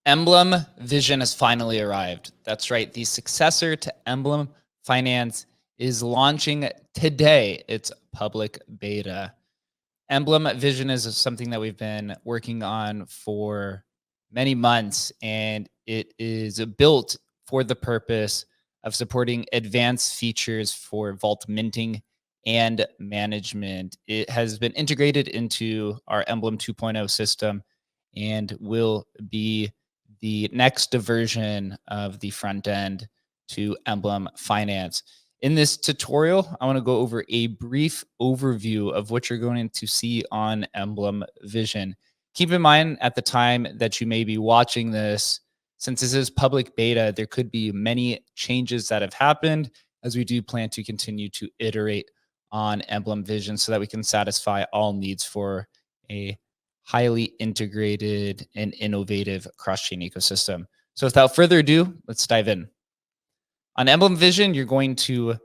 Emblem Vision has finally arrived. That's right. The successor to Emblem Finance is launching today. It's public beta. Emblem Vision is something that we've been working on for many months, and it is built for the purpose of supporting advanced features for vault minting and management. It has been integrated into our Emblem 2.0 system and will be the next version of the front end to Emblem Finance. In this tutorial, I want to go over a brief overview of what you're going to see on Emblem Vision. Keep in mind at the time that you may be watching this, since this is public beta, there could be many changes that have happened as we do plan to continue to iterate on Emblem Vision so that we can satisfy all needs for a highly integrated and innovative cross-chain ecosystem. So without further ado, let's dive in. On Emblem Vision, you're going to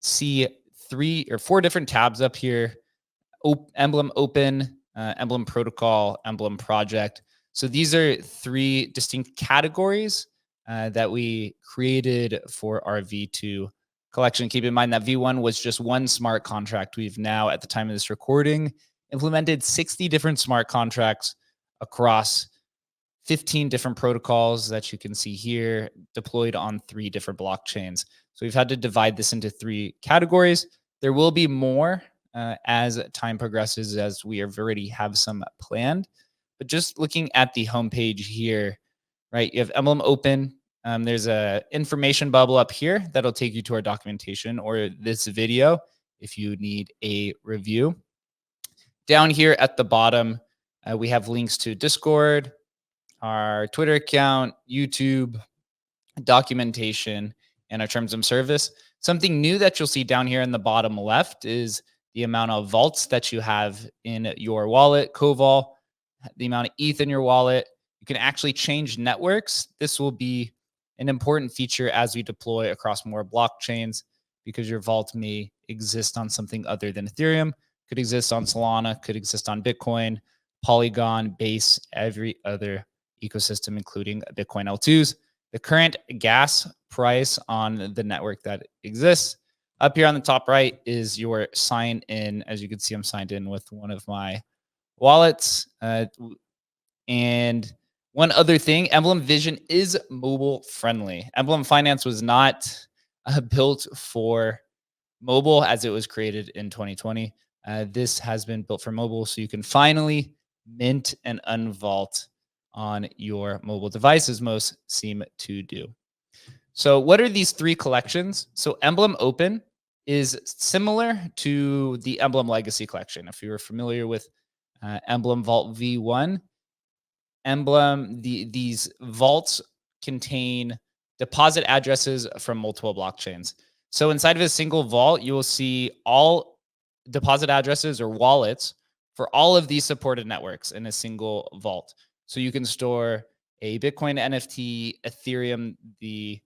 see 3 or 4 different tabs up here. Emblem Open, Emblem Protocol, Emblem Project. So these are 3 distinct categories that we created for our V2 collection. Keep in mind that V1 was just one smart contract. We've now, at the time of this recording, implemented 60 different smart contracts across 15 different protocols that you can see here, deployed on 3 different blockchains. So we've had to divide this into 3 categories. There will be more as time progresses, as we already have some planned. But just looking at the homepage here, right, you have Emblem Open. There's a information bubble up here that'll take you to our documentation or this video if you need a review. Down here at the bottom, we have links to Discord, our Twitter account, YouTube, documentation, and our terms of service. Something new that you'll see down here in the bottom left is the amount of vaults that you have in your wallet, Covol, the amount of ETH in your wallet. You can actually change networks. This will be an important feature as we deploy across more blockchains, because your vault may exist on something other than Ethereum, could exist on Solana, could exist on Bitcoin, Polygon, Base, every other ecosystem, including Bitcoin L2s. The current gas price on the network that exists. Up here on the top right is your sign in. As you can see, I'm signed in with one of my wallets. And one other thing, Emblem Vision is mobile friendly. Emblem Finance was not built for mobile as it was created in 2020. This has been built for mobile, so you can finally mint and unvault on your mobile device, as most seem to do. So what are these 3 collections? So Emblem Open is similar to the Emblem Legacy collection. If you're familiar with Emblem Vault V1, these vaults contain deposit addresses from multiple blockchains. So inside of a single vault, you will see all deposit addresses or wallets for all of these supported networks in a single vault. So you can store a Bitcoin NFT, Ethereum, the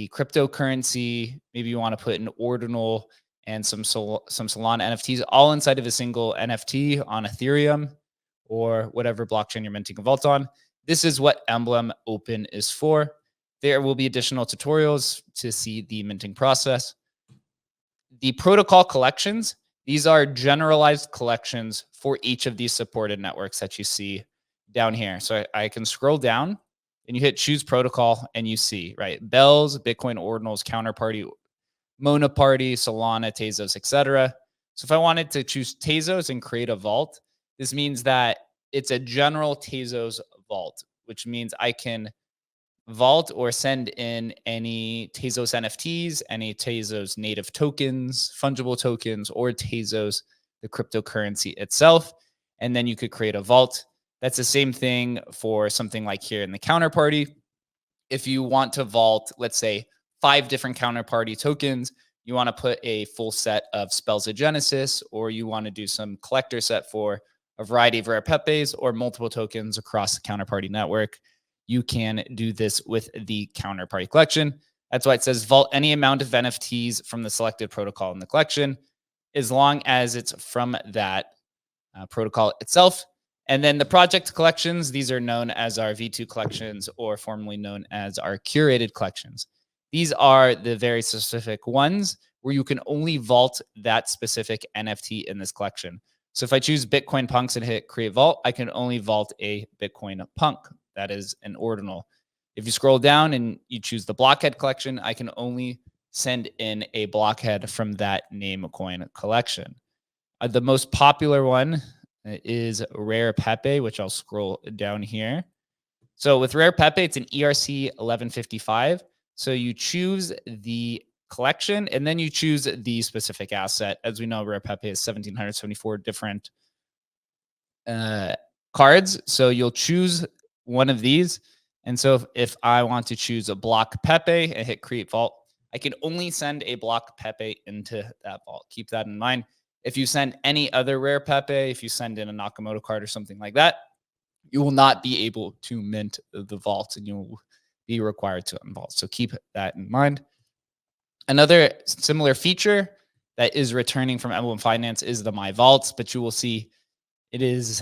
cryptocurrency. Maybe you want to put an ordinal and some Solana NFTs all inside of a single NFT on Ethereum or whatever blockchain you're minting a vault on. This is what Emblem Open is for. There will be additional tutorials to see the minting process. The protocol collections, these are generalized collections for each of these supported networks that you see down here. So I can scroll down and you hit choose protocol and you see, right, Bells, Bitcoin ordinals, Counterparty, Monoparty, Solana, Tezos, etc. So if I wanted to choose Tezos and create a vault, this means that it's a general Tezos vault, which means I can vault or send in any Tezos NFTs, any Tezos native tokens, fungible tokens, or Tezos, the cryptocurrency itself. And then you could create a vault. That's the same thing for something like here in the Counterparty. If you want to vault, let's say 5 different Counterparty tokens, you want to put a full set of Spells of Genesis, or you want to do some collector set for a variety of rare Pepes or multiple tokens across the Counterparty network, you can do this with the Counterparty collection. That's why it says vault any amount of NFTs from the selected protocol in the collection, as long as it's from that protocol itself. And then the project collections, these are known as our V2 collections, or formerly known as our curated collections. These are the very specific ones where you can only vault that specific NFT in this collection. So if I choose Bitcoin punks and hit create vault, I can only vault a Bitcoin punk. That is an ordinal. If you scroll down and you choose the blockhead collection, I can only send in a blockhead from that name coin collection. The most popular one is Rare Pepe, which I'll scroll down here. So with Rare Pepe, it's an ERC 1155. So you choose the collection and then you choose the specific asset. As we know, Rare Pepe is 1,774 different cards. So you'll choose one of these. And so if I want to choose a block Pepe and hit create vault, I can only send a block Pepe into that vault. Keep that in mind. If you send any other rare Pepe, if you send in a Nakamoto card or something like that, you will not be able to mint the vault and you'll be required to unvault. So keep that in mind. Another similar feature that is returning from Emblem Finance is the My Vaults, but you will see it is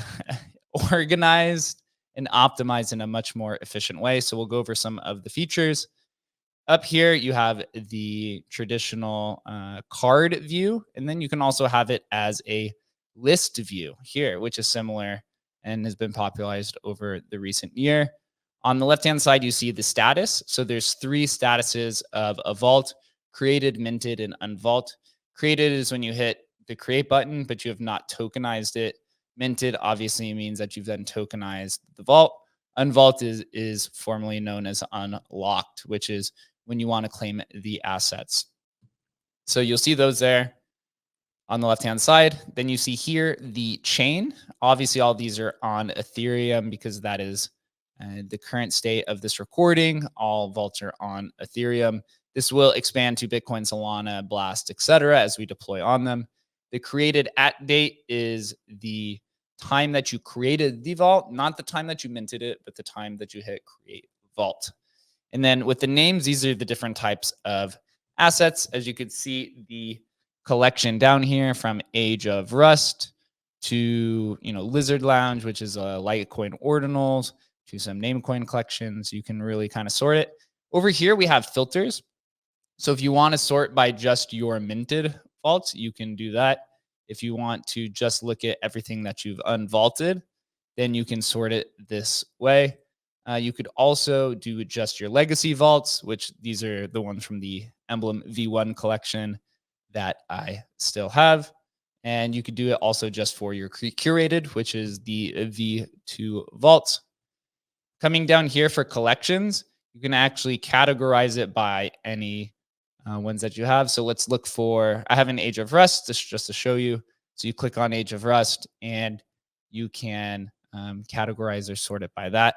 organized and optimized in a much more efficient way. So we'll go over some of the features. Up here, you have the traditional card view, and then you can also have it as a list view here, which is similar and has been popularized over the recent year. On the left-hand side, you see the status. So there's 3 statuses of a vault: created, minted, and unvault. Created is when you hit the create button, but you have not tokenized it. Minted obviously means that you've then tokenized the vault. Unvault is formerly known as unlocked, which is when you want to claim the assets. So you'll see those there on the left-hand side. Then you see here the chain. Obviously, all these are on Ethereum because that is the current state of this recording. All vaults are on Ethereum. This will expand to Bitcoin, Solana, Blast, etc. as we deploy on them. The created at date is the time that you created the vault, not the time that you minted it, but the time that you hit create vault. And then with the names, these are the different types of assets. As you can see, the collection down here from Age of Rust to, Lizard Lounge, which is a Litecoin ordinals, to some Namecoin collections. You can really kind of sort it. Over here, we have filters. So if you want to sort by just your minted vaults, you can do that. If you want to just look at everything that you've unvaulted, then you can sort it this way. You could also do just your legacy vaults, which these are the ones from the Emblem V1 collection that I still have. And you could do it also just for your curated, which is the V2 vaults. Coming down here for collections, you can actually categorize it by any ones that you have. So let's look for, I have an Age of Rust, just to show you. So you click on Age of Rust and you can categorize or sort it by that.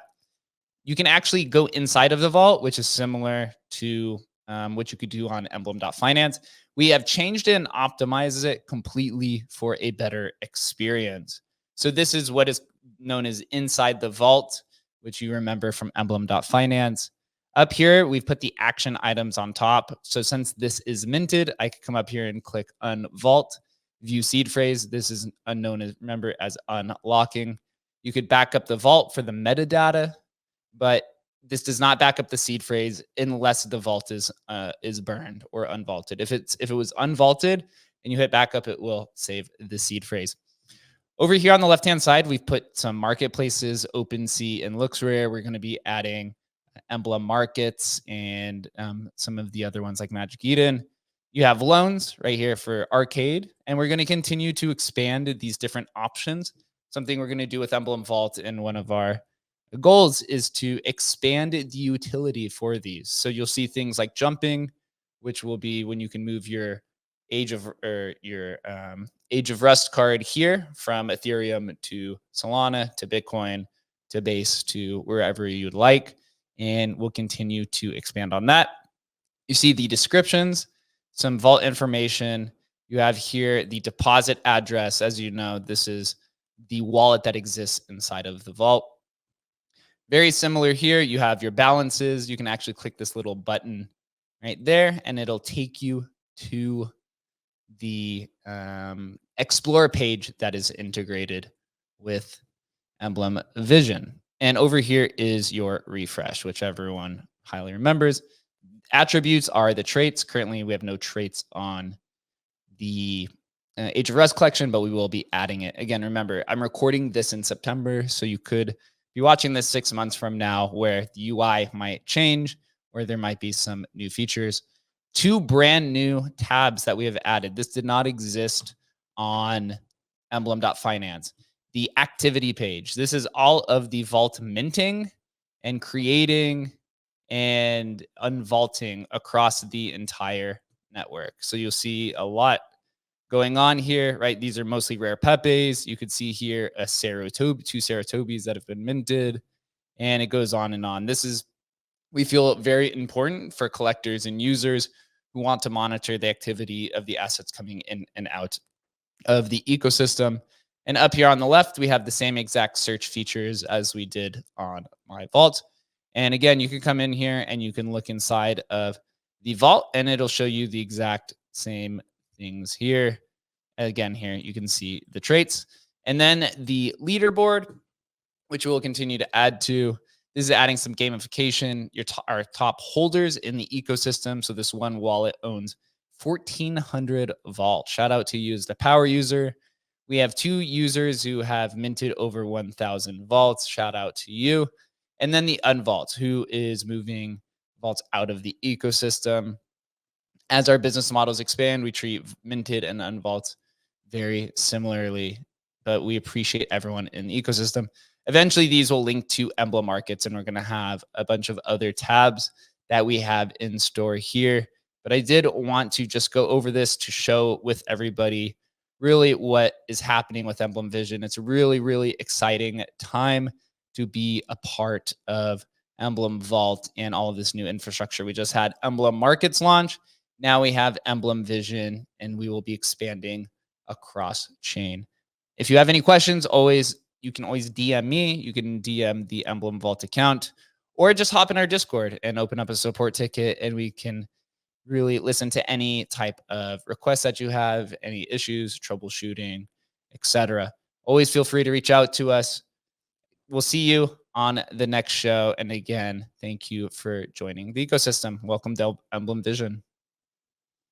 You can actually go inside of the vault, which is similar to what you could do on Emblem.finance. We have changed it and optimized it completely for a better experience. So this is what is known as inside the vault, which you remember from Emblem.finance. Up here, we've put the action items on top. So since this is minted, I could come up here and click unvault, view seed phrase. This is known as, remember, as unlocking. You could back up the vault for the metadata, but this does not back up the seed phrase unless the vault is burned or unvaulted. If it was unvaulted and you hit back up, it will save the seed phrase. Over here on the left-hand side, we've put some marketplaces, OpenSea and LooksRare. We're going to be adding Emblem Markets and some of the other ones like Magic Eden. You have loans right here for arcade, and we're going to continue to expand these different options. Something we're going to do with Emblem Vault in one of our goals is to expand the utility for these. So you'll see things like jumping, which will be when you can move your Age of Rust card here from Ethereum to Solana to Bitcoin to Base to wherever you'd like. And we'll continue to expand on that. You see the descriptions, some vault information. You have here the deposit address. As you know, this is the wallet that exists inside of the vault. Very similar here. You have your balances. You can actually click this little button right there, and it'll take you to the Explore page that is integrated with Emblem Vision. And over here is your refresh, which everyone highly remembers. Attributes are the traits. Currently, we have no traits on the Age of Rest collection, but we will be adding it. Again, remember, I'm recording this in September, so you could be watching this 6 months from now where the UI might change or there might be some new features. 2 brand new tabs that we have added. This did not exist on Emblem.finance. The activity page. This is all of the vault minting and creating and unvaulting across the entire network. So you'll see a lot going on here, right? These are mostly rare Pepes. You could see here a Ceratobi, 2 Ceratobis that have been minted, and it goes on and on. This is, we feel, very important for collectors and users who want to monitor the activity of the assets coming in and out of the ecosystem. And up here on the left, we have the same exact search features as we did on my vault. And again, you can come in here and you can look inside of the vault and it'll show you the exact same things here. Again, here you can see the traits. And then the leaderboard, which we'll continue to add to. This is adding some gamification. Our top holders in the ecosystem. So this one wallet owns 1,400 vault. Shout out to you as the power user. We have 2 users who have minted over 1,000 vaults. Shout out to you. And then the unvault, who is moving vaults out of the ecosystem. As our business models expand, we treat minted and unvaults very similarly, but we appreciate everyone in the ecosystem. Eventually, these will link to Emblem Markets, and we're going to have a bunch of other tabs that we have in store here. But I did want to just go over this to show with everybody really what is happening with Emblem Vision. It's a really, really exciting time to be a part of Emblem Vault and all of this new infrastructure. We just had Emblem Markets launch. Now we have Emblem Vision, and we will be expanding across chain. If you have any questions, you can always DM me. You can DM the Emblem Vault account, or just hop in our Discord and open up a support ticket, and we can really listen to any type of requests that you have, any issues, troubleshooting, etc. Always feel free to reach out to us. We'll see you on the next show. And again, thank you for joining the ecosystem. Welcome to Emblem Vision.